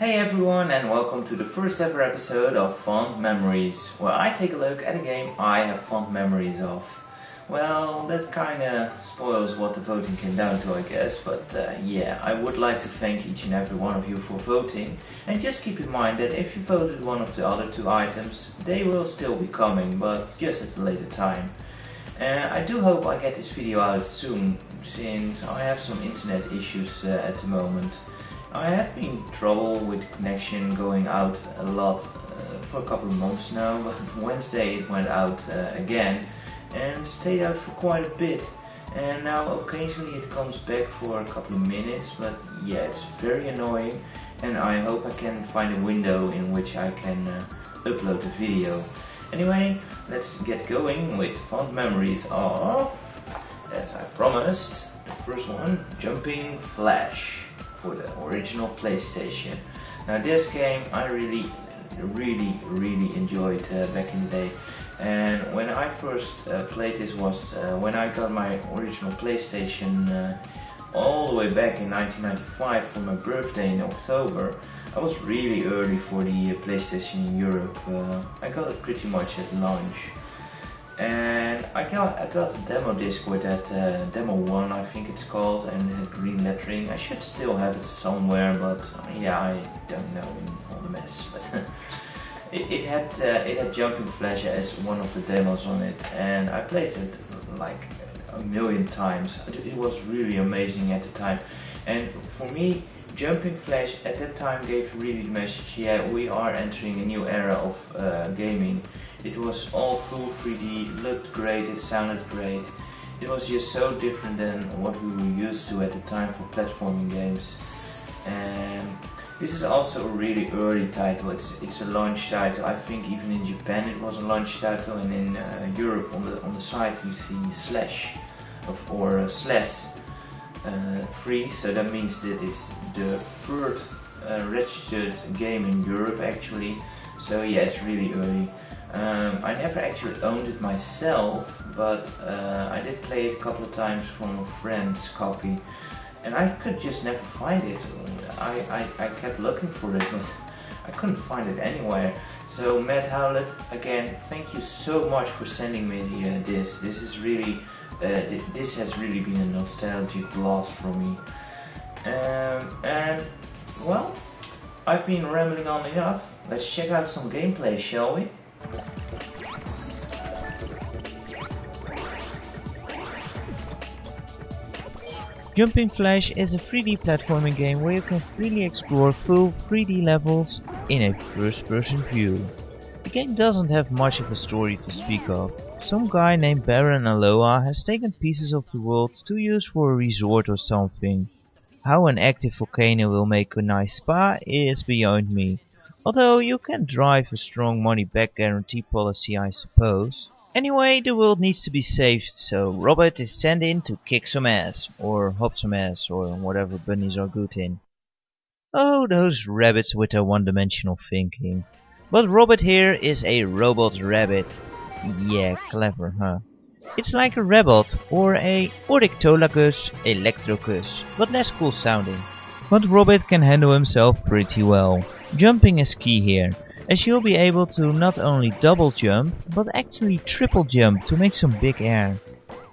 Hey everyone, and welcome to the first ever episode of Fond Memories, where I take a look at a game I have fond memories of. Well, that kinda spoils what the voting came down to, I guess, but yeah, I would like to thank each and every one of you for voting, and just keep in mind that if you voted one of the other two items, they will still be coming, but just at a later time. I do hope I get this video out soon, since I have some internet issues at the moment. I have been in trouble with connection going out a lot for a couple of months now, but Wednesday it went out again and stayed out for quite a bit. And now occasionally it comes back for a couple of minutes, but yeah, it's very annoying, and I hope I can find a window in which I can upload the video. Anyway, let's get going with fond memories of, as I promised, the first one, Jumping Flash for the original PlayStation. Now this game I really enjoyed back in the day, and when I first played this was when I got my original PlayStation all the way back in 1995 for my birthday in October. I was really early for the PlayStation in Europe. I got it pretty much at launch. And I got a demo disc with that demo 1, I think it's called, and it had green lettering. I should still have it somewhere, but yeah, I don't know in all the mess. But it had Jumping Flash as one of the demos on it, and I played it like a million times. It was really amazing at the time, and for me, Jumping Flash at that time gave really the message, yeah, we are entering a new era of gaming. It was all full 3D, it looked great, it sounded great. It was just so different than what we were used to at the time for platforming games. And this is also a really early title. It's a launch title. I think even in Japan it was a launch title, and in Europe on the site you see slash or slash free, so that means that it's the third registered game in Europe actually. So yeah, it's really early. I never actually owned it myself, but I did play it a couple of times from a friend's copy, and I could just never find it. I kept looking for it, but I couldn't find it anywhere. So Mat Howlett, again, thank you so much for sending me this. This is really, this has really been a nostalgic blast for me. And well, I've been rambling on enough. Let's check out some gameplay, shall we? Jumping Flash is a 3D platforming game where you can freely explore full 3D levels in a first-person view. The game doesn't have much of a story to speak of. Some guy named Baron Aloha has taken pieces of the world to use for a resort or something. How an active volcano will make a nice spa is beyond me. Although you can drive a strong money back guarantee policy, I suppose. Anyway, the world needs to be saved, so Robert is sent in to kick some ass, or hop some ass, or whatever bunnies are good in. Oh, those rabbits with their one-dimensional thinking. But Robert here is a robot rabbit. Yeah, clever, huh? It's like a rabbit, or a Orictolagus electrocus, but less cool sounding. But Robert can handle himself pretty well. Jumping is key here, as you'll be able to not only double jump, but actually triple jump to make some big air.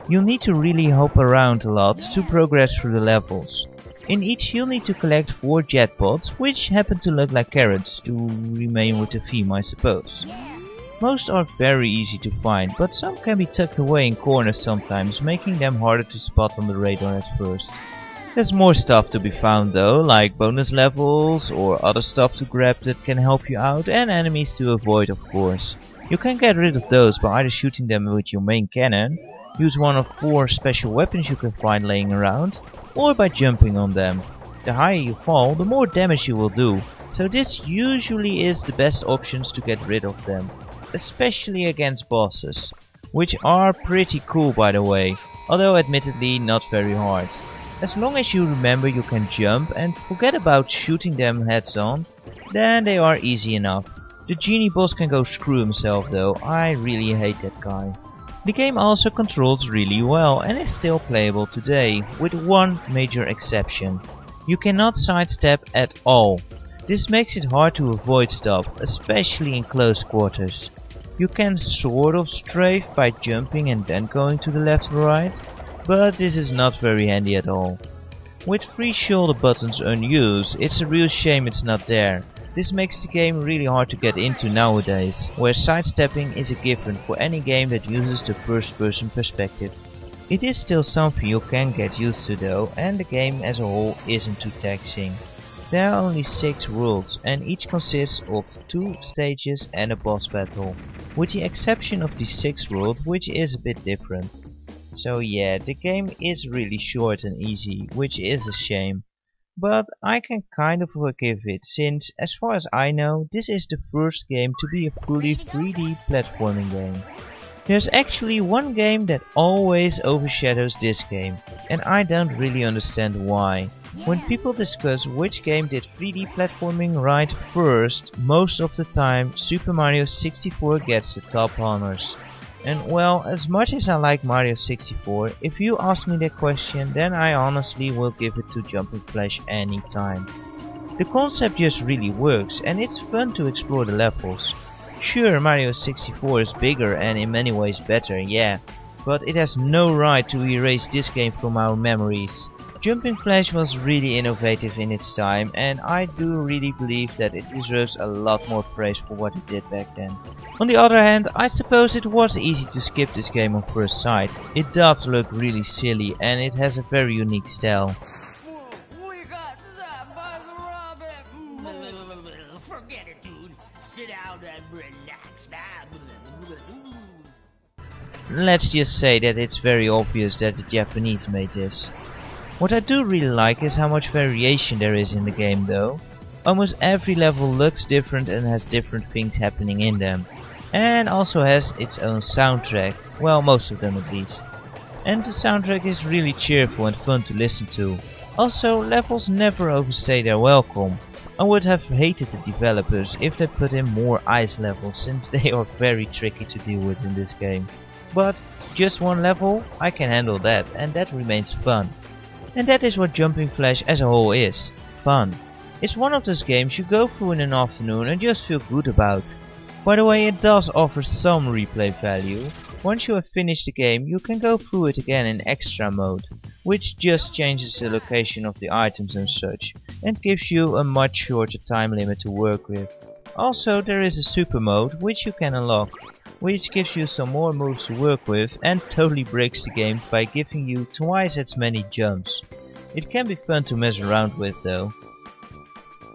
You'll need to really hop around a lot to progress through the levels. In each you'll need to collect 4 jetpods, which happen to look like carrots, to remain with the theme I suppose. Most are very easy to find, but some can be tucked away in corners sometimes, making them harder to spot on the radar at first. There's more stuff to be found though, like bonus levels or other stuff to grab that can help you out, and enemies to avoid of course. You can get rid of those by either shooting them with your main cannon, use one of 4 special weapons you can find laying around, or by jumping on them. The higher you fall, the more damage you will do, so this usually is the best options to get rid of them, especially against bosses, which are pretty cool by the way, although admittedly not very hard. As long as you remember you can jump and forget about shooting them heads on, then they are easy enough. The genie boss can go screw himself though, I really hate that guy. The game also controls really well and is still playable today, with one major exception. You cannot sidestep at all. This makes it hard to avoid stuff, especially in close quarters. You can sort of strafe by jumping and then going to the left or right, but this is not very handy at all. With 3 shoulder buttons unused, it's a real shame it's not there. This makes the game really hard to get into nowadays, where sidestepping is a given for any game that uses the first person perspective. It is still something you can get used to though, and the game as a whole isn't too taxing. There are only 6 worlds and each consists of 2 stages and a boss battle, with the exception of the 6th world, which is a bit different. So yeah, the game is really short and easy, which is a shame. But I can kind of forgive it, since as far as I know, this is the first game to be a fully 3D platforming game. There's actually one game that always overshadows this game, and I don't really understand why. When people discuss which game did 3D platforming right first, most of the time Super Mario 64 gets the top honors. And well, as much as I like Mario 64, if you ask me that question, then I honestly will give it to Jumping Flash any time. The concept just really works, and it's fun to explore the levels. Sure, Mario 64 is bigger and in many ways better, yeah, but it has no right to erase this game from our memories. Jumping Flash was really innovative in its time, and I do really believe that it deserves a lot more praise for what it did back then. On the other hand, I suppose it was easy to skip this game on first sight. It does look really silly and it has a very unique style. We got zapped by the rabbit. Forget it, dude. Sit down and relax. Let's just say that it's very obvious that the Japanese made this. What I do really like is how much variation there is in the game though. Almost every level looks different and has different things happening in them. And also has its own soundtrack, well, most of them at least. And the soundtrack is really cheerful and fun to listen to. Also, levels never overstay their welcome. I would have hated the developers if they put in more ice levels, since they are very tricky to deal with in this game. But just one level, I can handle that, and that remains fun. And that is what Jumping Flash as a whole is. Fun. It's one of those games you go through in an afternoon and just feel good about. By the way, it does offer some replay value. Once you have finished the game, you can go through it again in extra mode, which just changes the location of the items and such, and gives you a much shorter time limit to work with. Also, there is a super mode, which you can unlock, which gives you some more moves to work with and totally breaks the game by giving you twice as many jumps. It can be fun to mess around with though.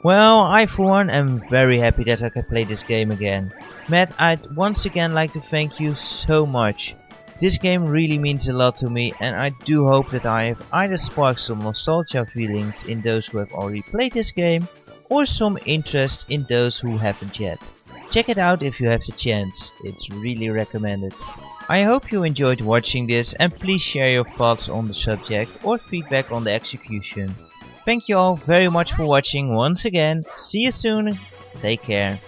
Well, I for one am very happy that I can play this game again. Matt, I'd once again like to thank you so much. This game really means a lot to me, and I do hope that I have either sparked some nostalgia feelings in those who have already played this game, or some interest in those who haven't yet. Check it out if you have the chance, it's really recommended. I hope you enjoyed watching this, and please share your thoughts on the subject or feedback on the execution. Thank you all very much for watching once again, see you soon, take care.